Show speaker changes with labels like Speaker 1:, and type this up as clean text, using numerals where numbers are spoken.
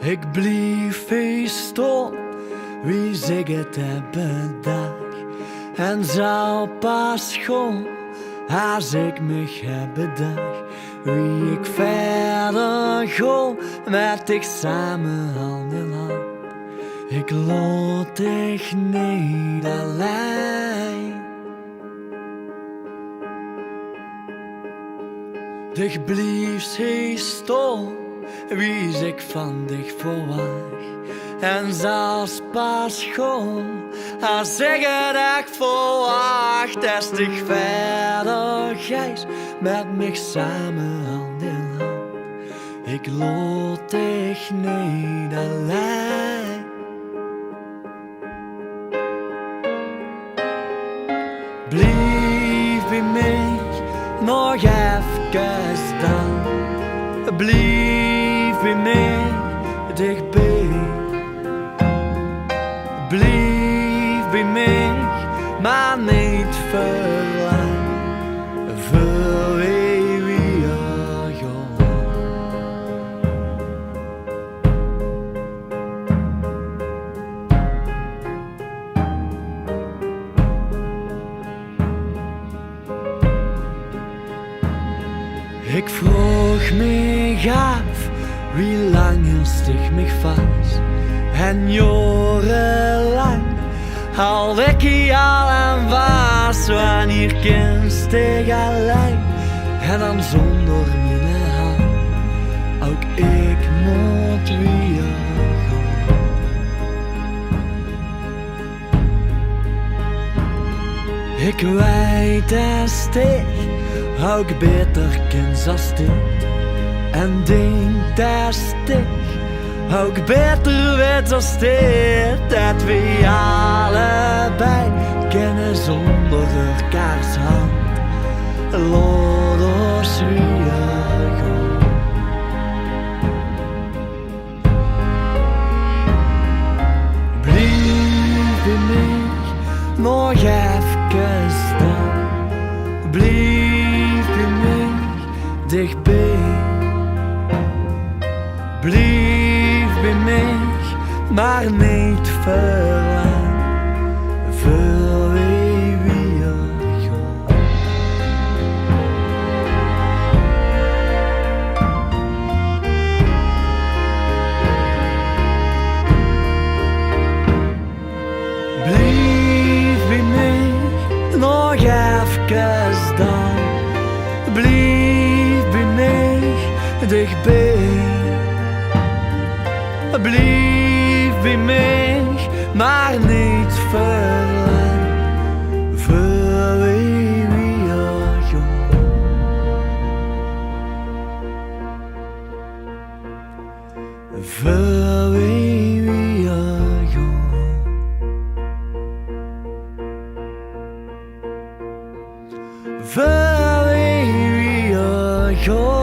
Speaker 1: Ik blief eens stil, wie zegt het hebben dag. En zal pas gaan als ik me heb bedacht. Wie ik verder ga met dich samen hand in hand. Ik laat dich niet alleen. Dich blieft hij stil, wie ik van dich verwacht. En zelfs pas gaan, als ik het echt verwacht. Als dich verder gijs, met mij samen hand in hand. Ik laat dich niet alleen. Blijf bij mij nog even dan. Blijf bij mij dichtbij. Blijf bij mij, maar niet verlang. Voor eeuwig gaan. Ik vroeg me af, wie lang hield ik me vast? En jarenlang hou ik je al aan vast. Wanneer kinst ik alleen en dan zonder mijn hand. Ook ik moet weer gaan. Ik weet dat ik ook beter ken als dit. En denk dat ik ook beter weet als dit. Dat we allebei kennen zonder elkaars hand. Laat ons weer gaan. Blijf bij mij nog even staan. Blijf bij mij dichtbij. Blijf bij mij, maar niet verlang. Voor eeuwig gaan. Blijf bij mij nog even dan. Blijf bij mij dichtbij. Blijf bij mij, maar niet verlang. Voor eeuwig gaan. Voor eeuwig gaan. Voor eeuwig gaan.